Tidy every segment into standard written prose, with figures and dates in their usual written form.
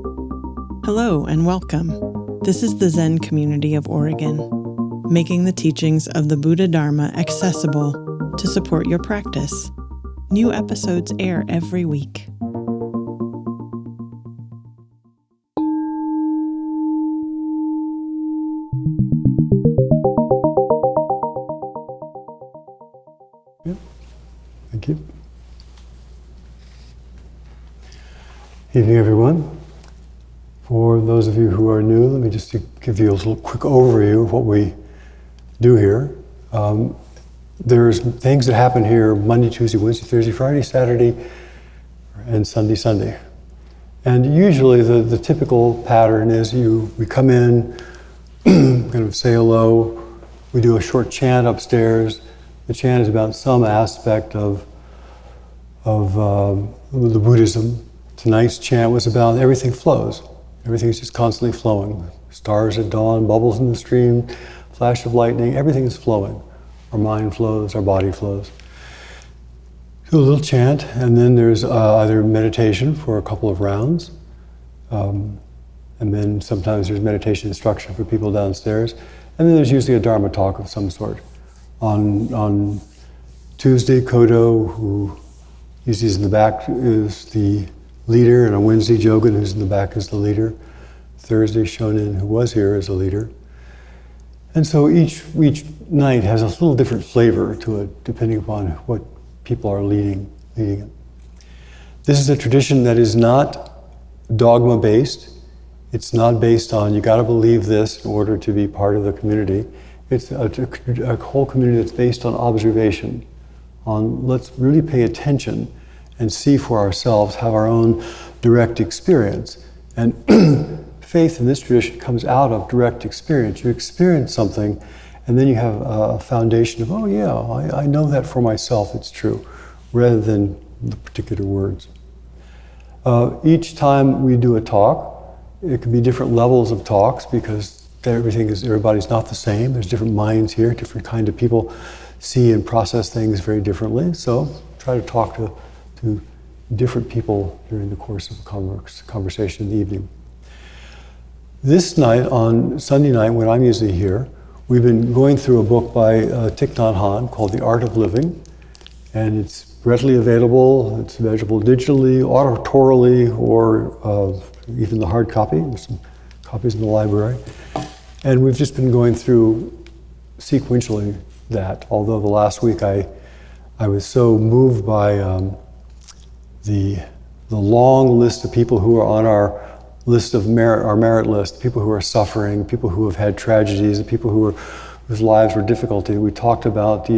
Hello and welcome. This is the Zen community of Oregon, making the teachings of the Buddha Dharma accessible to support your practice. New episodes air every week. Thank you. Evening, everyone. For those of you who are new, let me just give you a little quick overview of what we do here. There's things that happen here Monday, Tuesday, Wednesday, Thursday, Friday, Saturday, and Sunday. And usually the typical pattern is we come in, kind of say hello, we do a short chant upstairs. The chant is about some aspect of the Buddhism. Tonight's chant was about everything flows. Everything's just constantly flowing. Stars at dawn, bubbles in the stream, flash of lightning, everything is flowing. Our mind flows, our body flows. Do a little chant, and then there's either meditation for a couple of rounds, and then sometimes there's meditation instruction for people downstairs, and then there's usually a Dharma talk of some sort. On Tuesday, Kodo, who usually is in the back, is the leader, and on Wednesday, Jogen, who's in the back, is the leader. Thursday, Shonin, who was here, is a leader. And so each night has a little different flavor to it, depending upon what people are leading it. This is a tradition that is not dogma-based. It's not based on, you gotta believe this in order to be part of the community. It's a whole community that's based on observation, on let's really pay attention and see for ourselves, have our own direct experience. And faith in this tradition comes out of direct experience. You experience something, and then you have a foundation of, oh yeah, I know that for myself, it's true, rather than the particular words. Each time we do a talk, it could be different levels of talks because everybody's not the same. There's different minds here, different kind of people see and process things very differently. So try to talk to different people during the course of a conversation in the evening. This night, on Sunday night, when I'm usually here, we've been going through a book by Thich Nhat Hanh called The Art of Living, and it's readily available. It's available digitally, auditorily, or even the hard copy. There's some copies in the library. And we've just been going through sequentially that, although the last week I was so moved by the long list of people who are on our list of our merit list, people who are suffering, people who have had tragedies, people whose lives were difficult. We talked about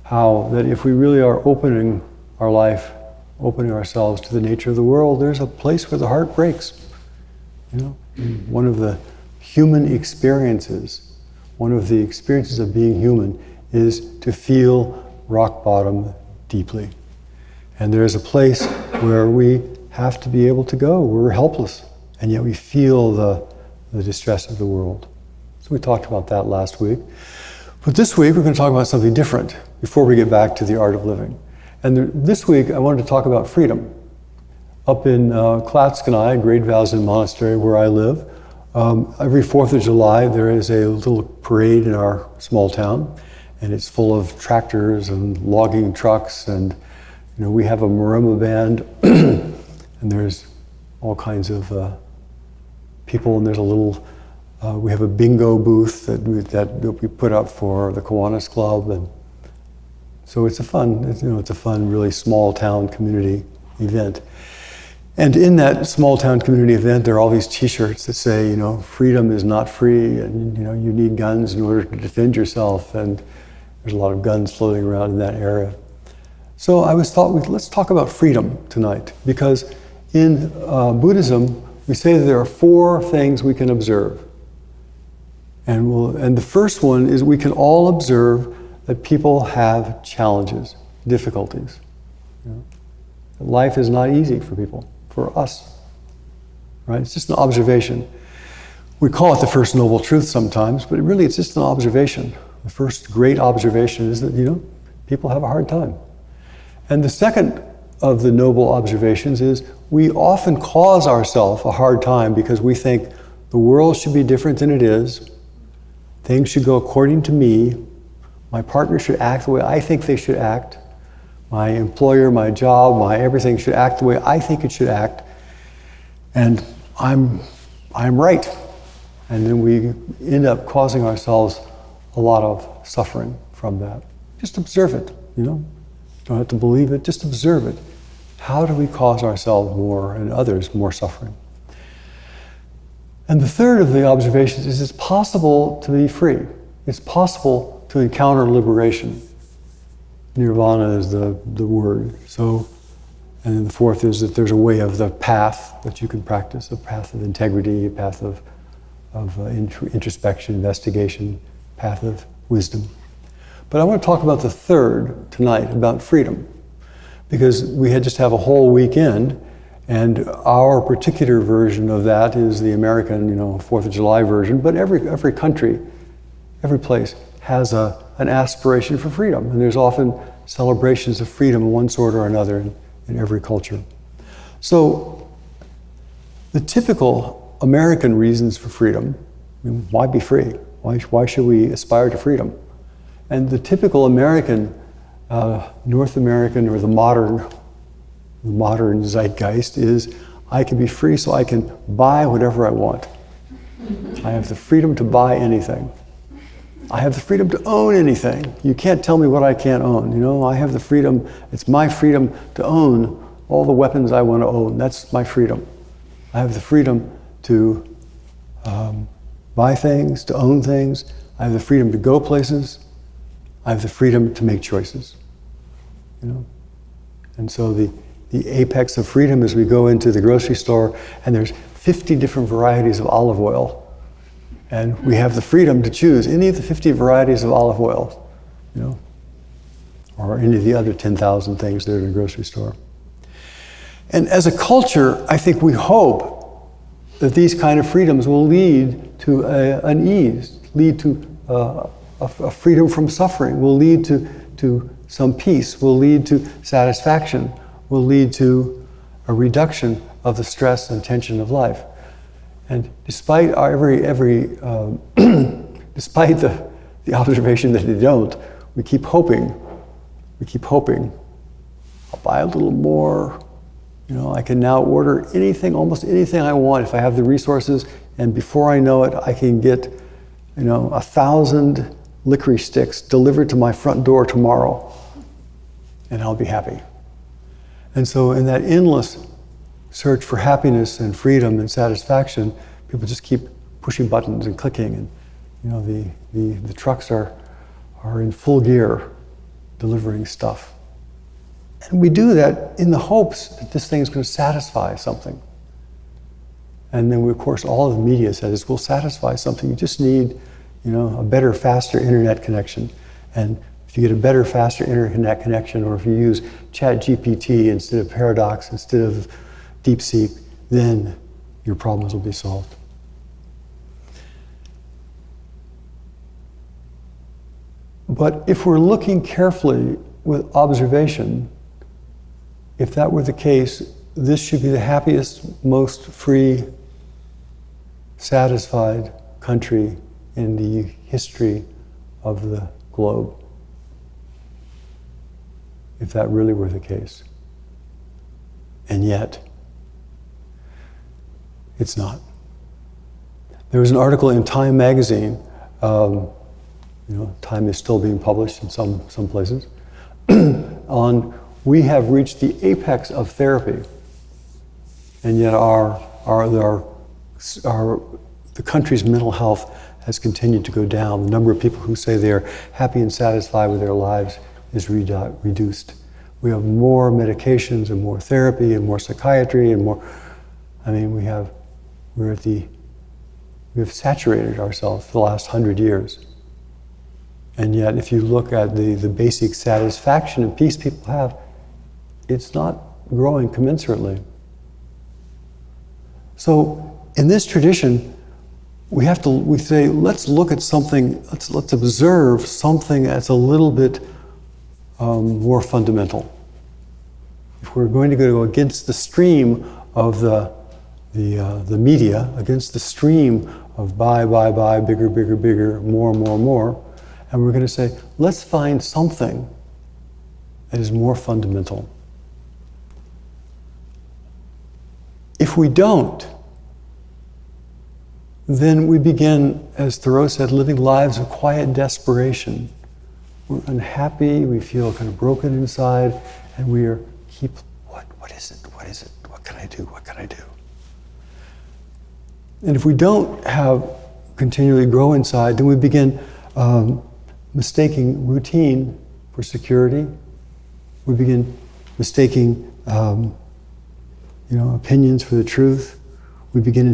how that if we really are opening our life, opening ourselves to the nature of the world, there's a place where the heart breaks. One of the human experiences, one of the experiences of being human is to feel rock bottom deeply. And there's a place where we have to be able to go, where we're helpless, and yet we feel the distress of the world. So we talked about that last week. But this week we're going to talk about something different before we get back to the art of living. And this week I wanted to talk about freedom. Up in Klatskanai, Great Vow Zen Monastery, where I live, every 4th of July there is a little parade in our small town, and it's full of tractors and logging trucks, and we have a marimba band, and there's all kinds of people, and there's we have a bingo booth that we put up for the Kiwanis Club, and so it's a fun, really small town community event. And in that small town community event, there are all these T-shirts that say, freedom is not free, and you need guns in order to defend yourself, and there's a lot of guns floating around in that area. So let's talk about freedom tonight, because in Buddhism, we say that there are 4 things we can observe. And the first one is we can all observe that people have challenges, difficulties. Life is not easy for people, for us, right? It's just an observation. We call it the first noble truth sometimes, but really it's just an observation. The first great observation is that, people have a hard time. And the second of the noble observations is we often cause ourselves a hard time because we think the world should be different than it is. Things should go according to me. My partner should act the way I think they should act. My employer, my job, my everything should act the way I think it should act. And I'm right. And then we end up causing ourselves a lot of suffering from that. Just observe it, Don't have to believe it, just observe it. How do we cause ourselves more and others more suffering? And the third of the observations is it's possible to be free. It's possible to encounter liberation. Nirvana is the word. So, and then the fourth is that there's a way of the path that you can practice, a path of integrity, a path of introspection, investigation, path of wisdom. But I want to talk about the third tonight, about freedom, because we had just have a whole weekend, and our particular version of that is the American, 4th of July version, but every country, every place has an aspiration for freedom, and there's often celebrations of freedom of one sort or another in every culture. So the typical American reasons for freedom, why be free? Why should we aspire to freedom? And the typical American, North American, or the modern zeitgeist is, I can be free so I can buy whatever I want. I have the freedom to buy anything. I have the freedom to own anything. You can't tell me what I can't own. I have the freedom, it's my freedom to own all the weapons I want to own. That's my freedom. I have the freedom to buy things, to own things. I have the freedom to go places. I have the freedom to make choices. And so the apex of freedom is we go into the grocery store and there's 50 different varieties of olive oil. And we have the freedom to choose any of the 50 varieties of olive oil, or any of the other 10,000 things that are in a grocery store. And as a culture, I think we hope that these kind of freedoms will lead to an ease, lead to a freedom from suffering, will lead to some peace, will lead to satisfaction, will lead to a reduction of the stress and tension of life. And despite despite the observation that they don't, we keep hoping. I'll buy a little more. I can now order almost anything I want if I have the resources, and before I know it, I can get, 1,000 licorice sticks delivered to my front door tomorrow, and I'll be happy. And so in that endless search for happiness and freedom and satisfaction, people just keep pushing buttons and clicking, and the trucks are in full gear delivering stuff. And we do that in the hopes that this thing is going to satisfy something. And then, of course, all of the media says it will satisfy something. You just need, a better, faster internet connection. And if you get a better, faster internet connection, or if you use ChatGPT instead of Paradox, instead of DeepSeek, then your problems will be solved. But if we're looking carefully with observation, if that were the case, this should be the happiest, most free, satisfied country in the history of the globe. If that really were the case. And yet, it's not. There was an article in Time magazine, Time is still being published in some places, on we have reached the apex of therapy, and yet the country's mental health has continued to go down. The number of people who say they're happy and satisfied with their lives is reduced. We have more medications and more therapy and more psychiatry and more. We have saturated ourselves for the last 100 years. And yet, if you look at the basic satisfaction and peace people have, it's not growing commensurately. So, in this tradition, we say, let's look at something, let's observe something that's a little bit more fundamental. if we're going to go against the stream of the media, against the stream of buy, bigger, bigger, bigger, more, and we're going to say, let's find something that is more fundamental. If we don't, then we begin, as Thoreau said, living lives of quiet desperation. We're unhappy, we feel kind of broken inside, and we keep, what is it? What can I do? What can I do? And if we don't continually grow inside, then we begin mistaking routine for security. We begin mistaking opinions for the truth. We begin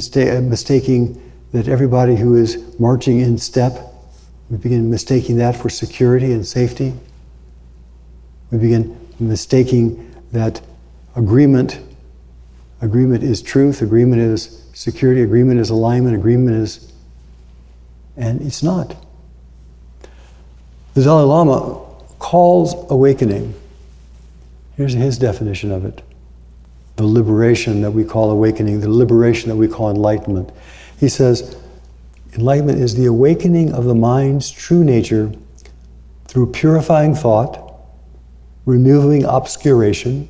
mistaking that everybody who is marching in step, we begin mistaking that for security and safety. We begin mistaking that agreement is truth, agreement is security, agreement is alignment, and it's not. The Dalai Lama calls awakening, here's his definition of it, the liberation that we call awakening, the liberation that we call enlightenment. He says, enlightenment is the awakening of the mind's true nature through purifying thought, removing obscuration,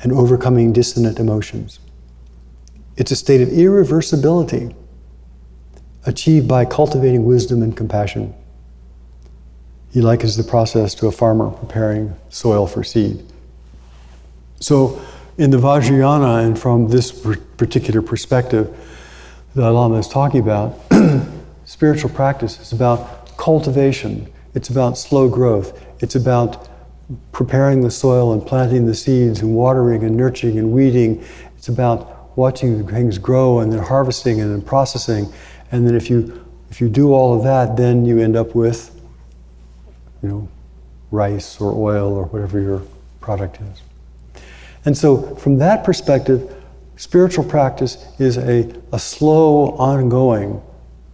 and overcoming dissonant emotions. It's a state of irreversibility achieved by cultivating wisdom and compassion. He likens the process to a farmer preparing soil for seed. So in the Vajrayana, and from this particular perspective, the Dalai Lama is talking about spiritual practice is about cultivation. It's about slow growth. It's about preparing the soil and planting the seeds and watering and nurturing and weeding. It's about watching things grow and then harvesting and then processing. And then if you do all of that, then you end up with, rice or oil or whatever your product is. And so from that perspective, spiritual practice is a slow, ongoing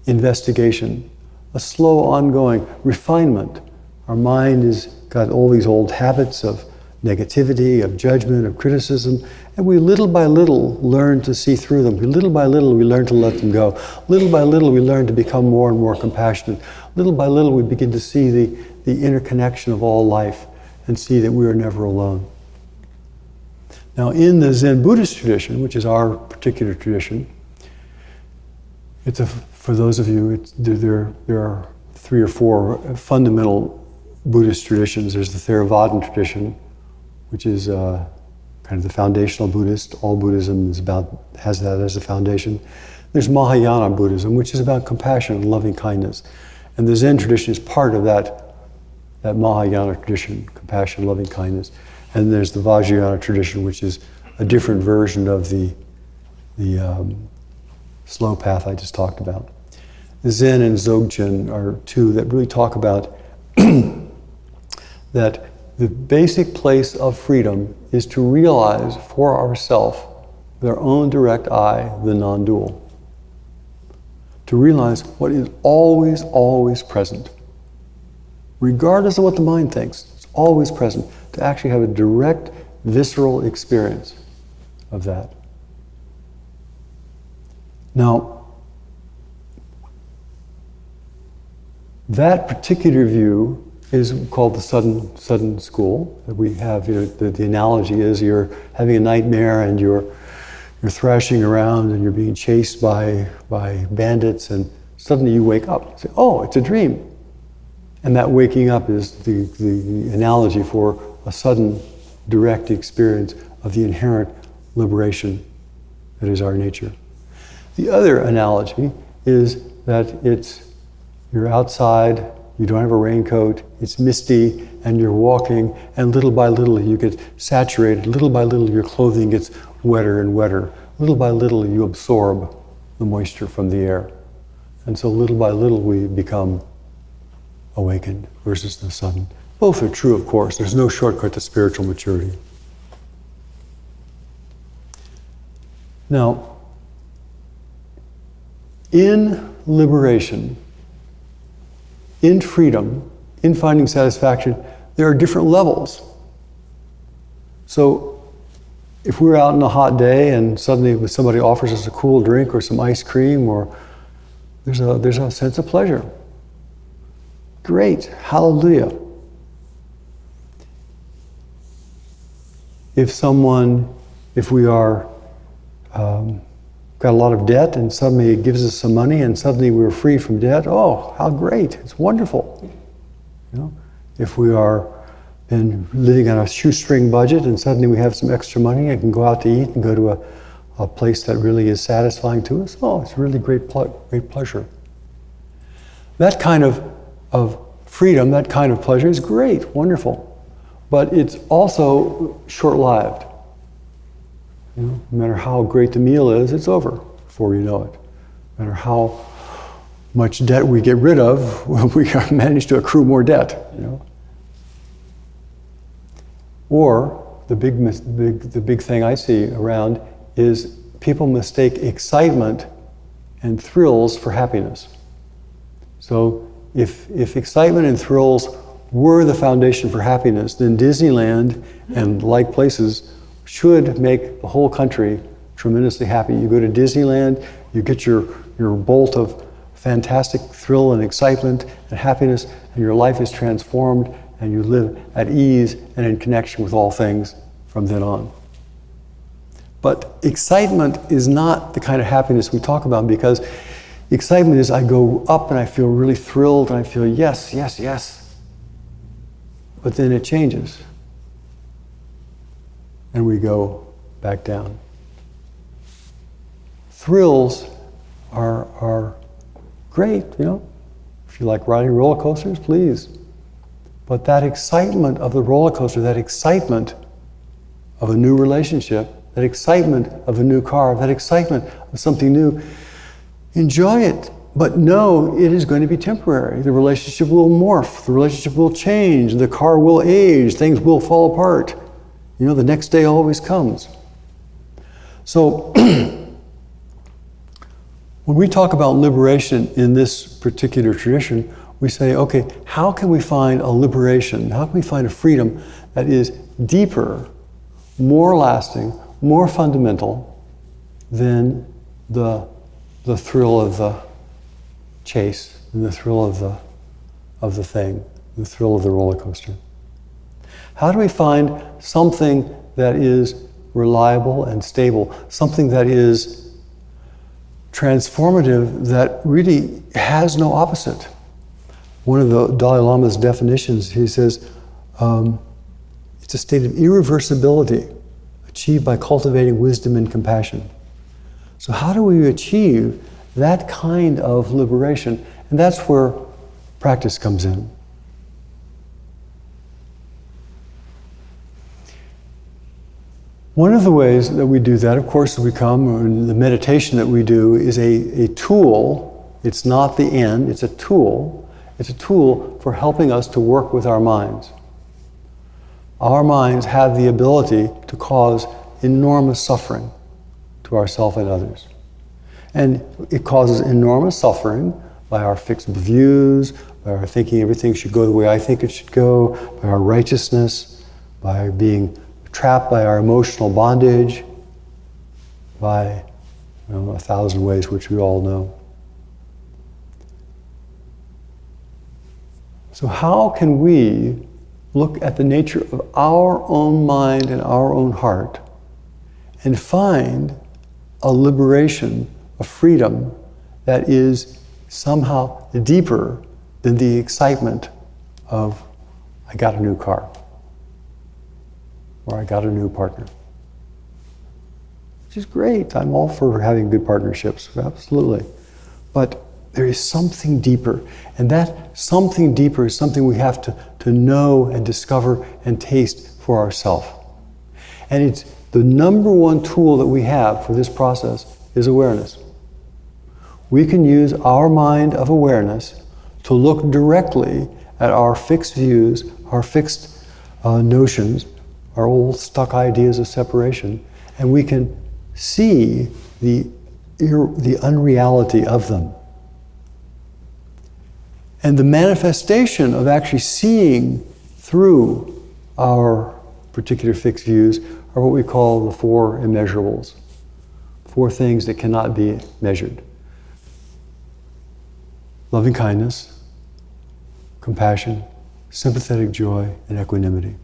investigation, a slow, ongoing refinement. Our mind has got all these old habits of negativity, of judgment, of criticism, and we little by little learn to see through them. Little by little we learn to let them go. Little by little we learn to become more and more compassionate. Little by little we begin to see the interconnection of all life and see that we are never alone. Now in the Zen Buddhist tradition, which is our particular tradition, for those of you, there are 3 or 4 fundamental Buddhist traditions. There's the Theravadan tradition, which is kind of the foundational Buddhist. All Buddhism has that as a foundation. There's Mahayana Buddhism, which is about compassion and loving kindness. And the Zen tradition is part of that Mahayana tradition, compassion, loving kindness. And there's the Vajrayana tradition, which is a different version of the slow path I just talked about. The Zen and Dzogchen are 2 that really talk about that the basic place of freedom is to realize for ourselves, with our own direct eye, the non-dual. To realize what is always, always present. Regardless of what the mind thinks, it's always present. To actually have a direct, visceral experience of that. Now, that particular view is called the sudden school. That we have, the analogy is you're having a nightmare and you're thrashing around and you're being chased by bandits, and suddenly you wake up and say, oh, it's a dream. And that waking up is the analogy for a sudden, direct experience of the inherent liberation that is our nature. The other analogy is that you're outside, you don't have a raincoat, it's misty, and you're walking, and little by little you get saturated, little by little your clothing gets wetter and wetter. Little by little you absorb the moisture from the air. And so little by little we become awakened versus the sudden. Both are true, of course. There's no shortcut to spiritual maturity. Now, in liberation, in freedom, in finding satisfaction, there are different levels. So if we're out on a hot day and suddenly somebody offers us a cool drink or some ice cream, or there's a sense of pleasure. Great, hallelujah. If we are got a lot of debt and suddenly it gives us some money and suddenly we're free from debt, oh, how great, it's wonderful. You know? If we are been living on a shoestring budget and suddenly we have some extra money and can go out to eat and go to a place that really is satisfying to us, oh, it's really great pleasure. That kind of freedom, that kind of pleasure is great, wonderful. But it's also short-lived. You know, no matter how great the meal is, it's over before you know it. No matter how much debt we get rid of, we manage to accrue more debt. You know. Or the big thing I see around is people mistake excitement and thrills for happiness. So if excitement and thrills were the foundation for happiness, then Disneyland and like places should make the whole country tremendously happy. You go to Disneyland, you get your bolt of fantastic thrill and excitement and happiness, and your life is transformed, and you live at ease and in connection with all things from then on. But excitement is not the kind of happiness we talk about, because excitement is I go up and I feel really thrilled and I feel yes, yes, yes. But then it changes. And we go back down. Thrills are great, you know. If you like riding roller coasters, please. But that excitement of the roller coaster, that excitement of a new relationship, that excitement of a new car, that excitement of something new, enjoy it. But know it is going to be temporary. The relationship will morph, the relationship will change, the car will age, things will fall apart. You know, the next day always comes. So, when we talk about liberation in this particular tradition, we say, okay, how can we find a liberation? How can we find a freedom that is deeper, more lasting, more fundamental than the thrill of the chase, and the thrill of the thing, the thrill of the roller coaster? How do we find something that is reliable and stable, something that is transformative, that really has no opposite? One of the Dalai Lama's definitions, he says, it's a state of irreversibility achieved by cultivating wisdom and compassion. So how do we achieve that kind of liberation? And that's where practice comes in. One of the ways that we do that, of course, the meditation that we do is a tool. It's not the end, it's a tool. It's a tool for helping us to work with our minds. Our minds have the ability to cause enormous suffering to ourselves and others. And it causes enormous suffering by our fixed views, by our thinking everything should go the way I think it should go, by our righteousness, by being trapped by our emotional bondage, by 1,000 ways which we all know. So how can we look at the nature of our own mind and our own heart and find a liberation, a freedom that is somehow deeper than the excitement of, I got a new car, or I got a new partner? Which is great. I'm all for having good partnerships, absolutely. But there is something deeper, and that something deeper is something we have to know and discover and taste for ourselves. And it's the number one tool that we have for this process is awareness. We can use our mind of awareness to look directly at our fixed views, our fixed notions, our old stuck ideas of separation, and we can see the unreality of them. And the manifestation of actually seeing through our particular fixed views, are what we call the four immeasurables. Four things that cannot be measured. Loving kindness, compassion, sympathetic joy, and equanimity.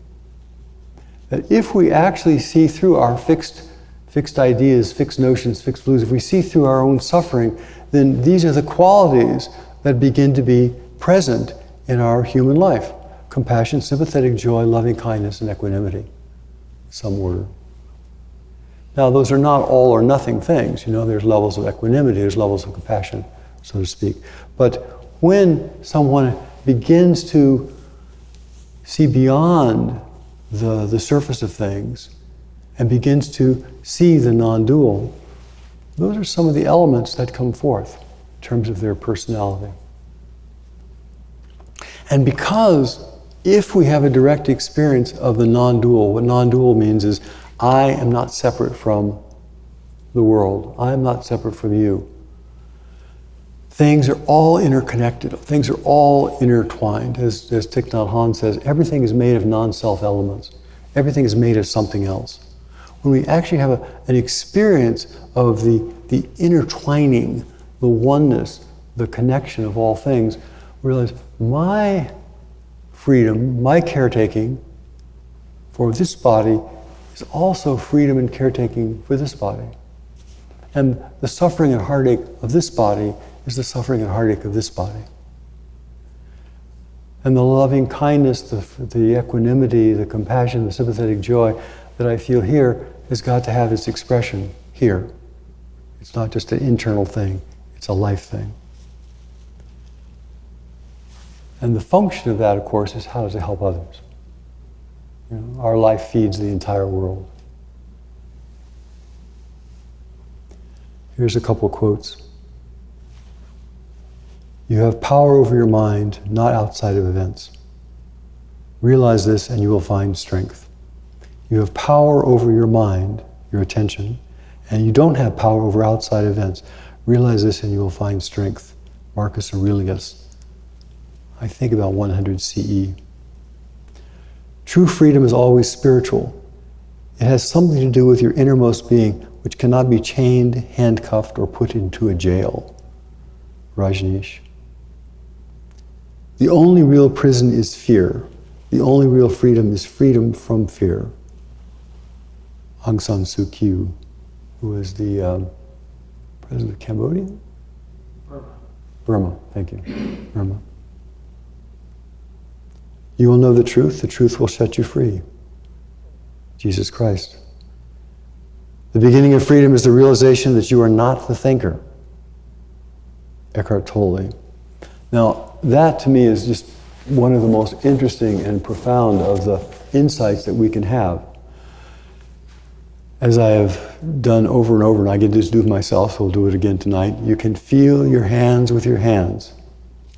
That if we actually see through our fixed ideas, fixed notions, fixed beliefs, if we see through our own suffering, then these are the qualities that begin to be present in our human life. Compassion, sympathetic joy, loving kindness, and equanimity. Some order. Now, those are not all or nothing things. There's levels of equanimity, there's levels of compassion, so to speak. But when someone begins to see beyond the surface of things and begins to see the non-dual, those are some of the elements that come forth in terms of their personality. And because if we have a direct experience of the non-dual, what non-dual means is I am not separate from the world. I am not separate from you. Things are all interconnected. Things are all intertwined. As Thich Nhat Hanh says, everything is made of non-self elements. Everything is made of something else. When we actually have an experience of the intertwining, the oneness, the connection of all things, we realize my freedom, my caretaking for this body is also freedom and caretaking for this body. And the suffering and heartache of this body is the suffering and heartache of this body. And the loving kindness, the equanimity, the compassion, the sympathetic joy that I feel here has got to have its expression here. It's not just an internal thing, it's a life thing. And the function of that, of course, is how does it help others? Our life feeds the entire world. Here's a couple quotes. You have power over your mind, not outside of events. Realize this and you will find strength. You have power over your mind, your attention, and you don't have power over outside events. Realize this and you will find strength. Marcus Aurelius. I think about 100 CE. True freedom is always spiritual. It has something to do with your innermost being, which cannot be chained, handcuffed, or put into a jail. Rajneesh. The only real prison is fear. The only real freedom is freedom from fear. Aung San Suu Kyi, who was the president of Cambodia? Burma, thank you. Burma. You will know the truth will set you free. Jesus Christ. The beginning of freedom is the realization that you are not the thinker. Eckhart Tolle. Now, that to me is just one of the most interesting and profound of the insights that we can have. As I have done over and over, and I get to do it myself, so we'll do it again tonight, you can feel your hands with your hands,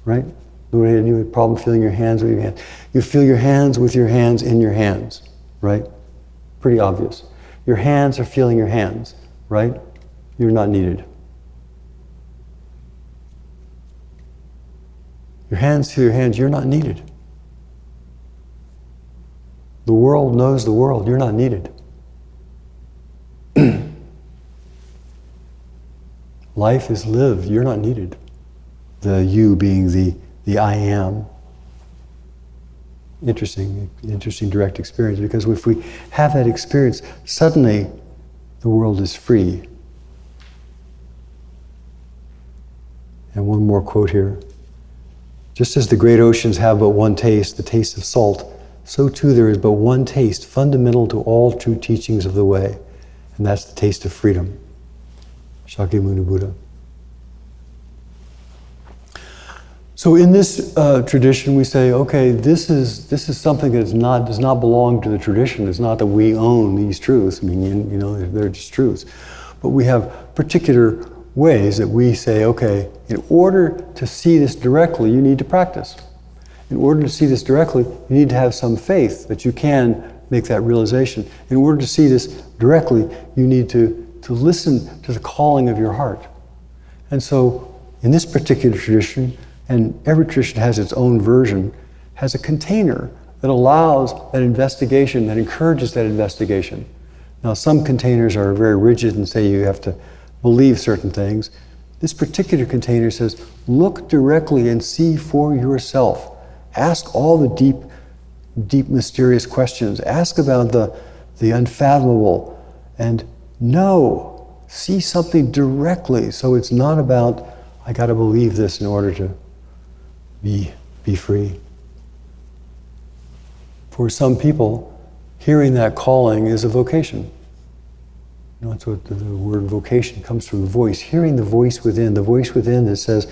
right? Nobody had any problem feeling your hands with your hands. You feel your hands with your hands in your hands, right? Pretty obvious. Your hands are feeling your hands, right? You're not needed. Your hands feel your hands, you're not needed. The world knows the world, you're not needed. Life is lived, you're not needed. The you being the I am. Interesting direct experience, because if we have that experience, suddenly the world is free. And one more quote here. Just as the great oceans have but one taste, the taste of salt, so too there is but one taste fundamental to all true teachings of the way, and that's the taste of freedom. Shakyamuni Buddha. So in this tradition, we say, okay, this is something that does not belong to the tradition. It's not that we own these truths. I mean, they're just truths. But we have particular ways that we say, okay, in order to see this directly, you need to practice. In order to see this directly, you need to have some faith that you can make that realization. In order to see this directly, you need to listen to the calling of your heart. And so, in this particular tradition, and every tradition has its own version, has a container that allows that investigation, that encourages that investigation. Now, some containers are very rigid and say you have to believe certain things. This particular container says, look directly and see for yourself. Ask all the deep, deep, mysterious questions. Ask about the unfathomable, and know, see something directly. So it's not about, I got to believe this in order to be free. For some people, hearing that calling is a vocation. You know, that's what the word vocation comes from, the voice. Hearing the voice within that says,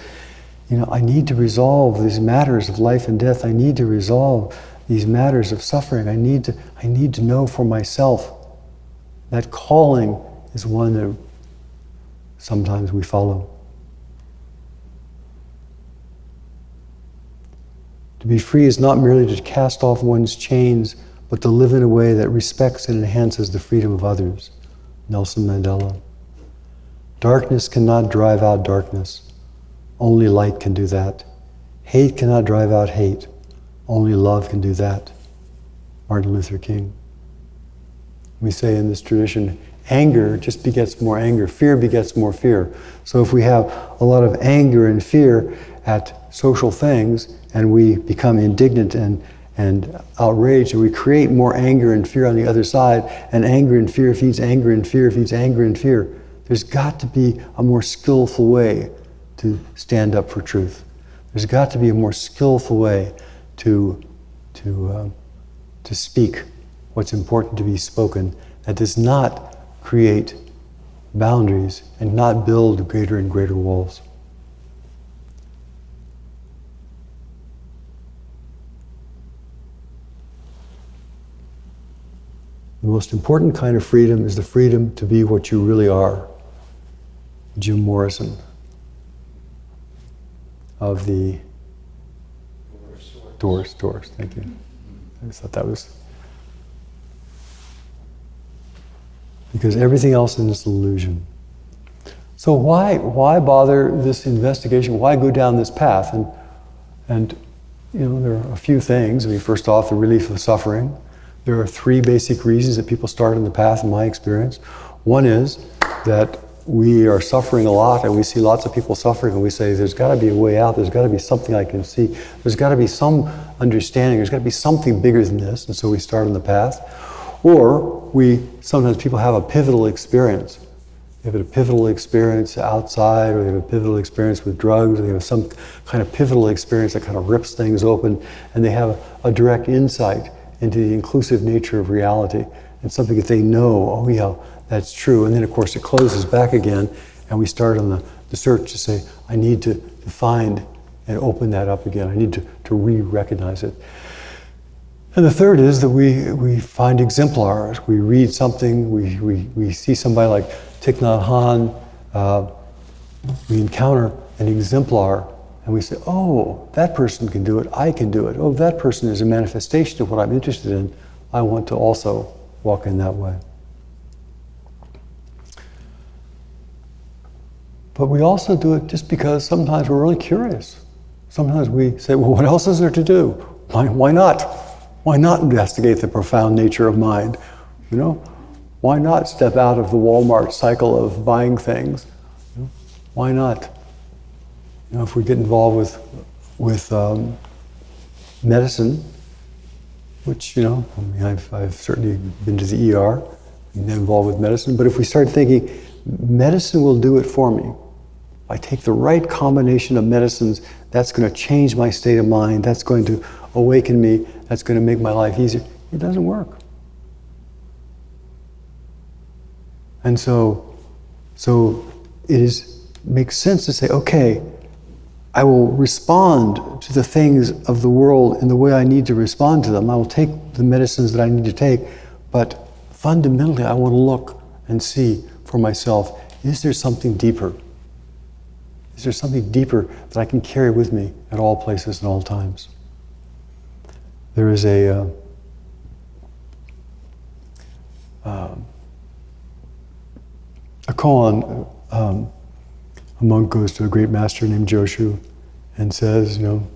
you know, I need to resolve these matters of life and death. I need to resolve these matters of suffering. I need to know for myself. That calling is one that sometimes we follow. To be free is not merely to cast off one's chains, but to live in a way that respects and enhances the freedom of others. Nelson Mandela. Darkness cannot drive out darkness. Only light can do that. Hate cannot drive out hate. Only love can do that. Martin Luther King. We say in this tradition, anger just begets more anger. Fear begets more fear. So if we have a lot of anger and fear at social things, and we become indignant and outraged, and we create more anger and fear on the other side, and anger and fear feeds anger and fear feeds anger and fear. There's got to be a more skillful way to stand up for truth. There's got to be a more skillful way to speak what's important to be spoken, that does not create boundaries and not build greater and greater walls. The most important kind of freedom is the freedom to be what you really are. Jim Morrison of the Doors, thank you. I just thought that was... Because everything else is an illusion. So why bother this investigation? Why go down this path? And you know, there are a few things. I mean, first off, the relief of suffering. There are three basic reasons that people start on the path, in my experience. One is that we are suffering a lot, and we see lots of people suffering, and we say, there's got to be a way out, there's got to be something I can see, there's got to be some understanding, there's got to be something bigger than this, and so we start on the path. Or sometimes people have a pivotal experience. They have a pivotal experience outside, or they have a pivotal experience with drugs, or they have some kind of pivotal experience that kind of rips things open, and they have a direct insight into the inclusive nature of reality, and something that they know, oh yeah, that's true. And then of course it closes back again, and we start on the search to say, I need to find and open that up again. I need to re-recognize it. And the third is that we find exemplars. We read something, we see somebody like Thich Nhat Hanh, we encounter an exemplar, and we say, oh, that person can do it, I can do it. Oh, that person is a manifestation of what I'm interested in. I want to also walk in that way. But we also do it just because sometimes we're really curious. Sometimes we say, well, what else is there to do? Why not? Why not investigate the profound nature of mind? You know, why not step out of the Walmart cycle of buying things? You know, why not? You know, if we get involved with medicine, which, you know, I mean, I've certainly been to the ER, been involved with medicine, but if we start thinking, medicine will do it for me. If I take the right combination of medicines, that's going to change my state of mind, that's going to awaken me, that's going to make my life easier. It doesn't work. And so it makes sense to say, okay, I will respond to the things of the world in the way I need to respond to them. I will take the medicines that I need to take, but fundamentally I want to look and see for myself, is there something deeper? Is there something deeper that I can carry with me at all places and all times? There is a koan. A monk goes to a great master named Joshu and says, you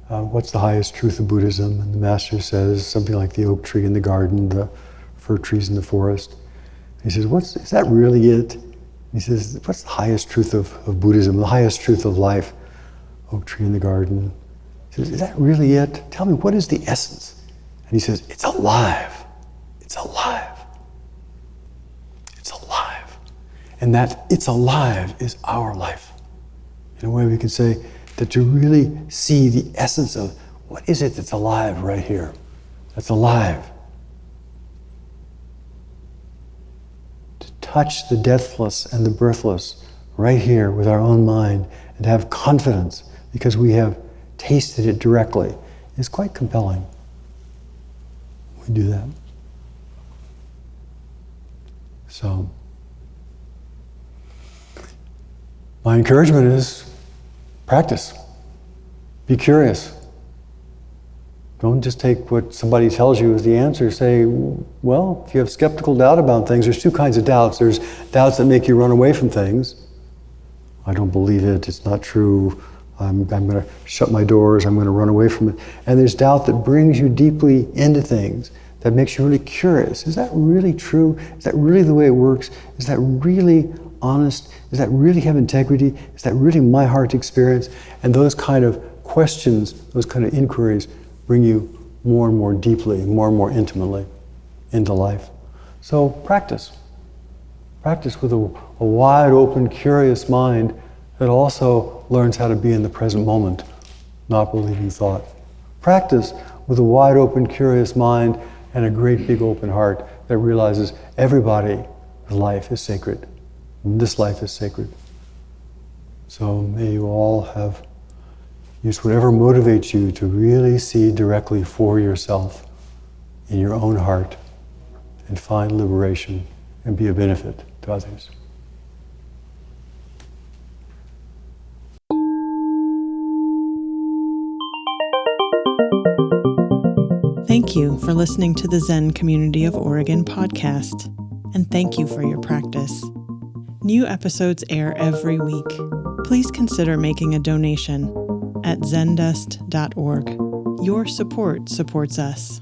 what's the highest truth of Buddhism? And the master says something like the oak tree in the garden, the fir trees in the forest. He says, is that really it? He says, what's the highest truth of Buddhism, the highest truth of life? Oak tree in the garden. He says, is that really it? Tell me, what is the essence? And he says, it's alive. It's alive. It's alive. And that it's alive is our life. In a way we could say that to really see the essence of what is it that's alive right here, that's alive. To touch the deathless and the birthless right here with our own mind and to have confidence because we have tasted it directly is quite compelling. We do that. So, my encouragement is practice. Be curious. Don't just take what somebody tells you as the answer. Say, well, if you have skeptical doubt about things, there's two kinds of doubts. There's doubts that make you run away from things. I don't believe it, it's not true, I'm going to shut my doors, I'm going to run away from it. And there's doubt that brings you deeply into things, that makes you really curious. Is that really true? Is that really the way it works? Is that really honest? Does that really have integrity? Is that really my heart's experience? And those kind of questions, those kind of inquiries bring you more and more deeply, more and more intimately into life. So practice. Practice with a wide open, curious mind that also learns how to be in the present moment, not believing thought. Practice with a wide open, curious mind and a great big open heart that realizes everybody's life is sacred. This life is sacred. So may you all have used whatever motivates you to really see directly for yourself in your own heart and find liberation and be a benefit to others. Thank you for listening to the Zen Community of Oregon podcast, and thank you for your practice. New episodes air every week. Please consider making a donation at zendust.org. Your support supports us.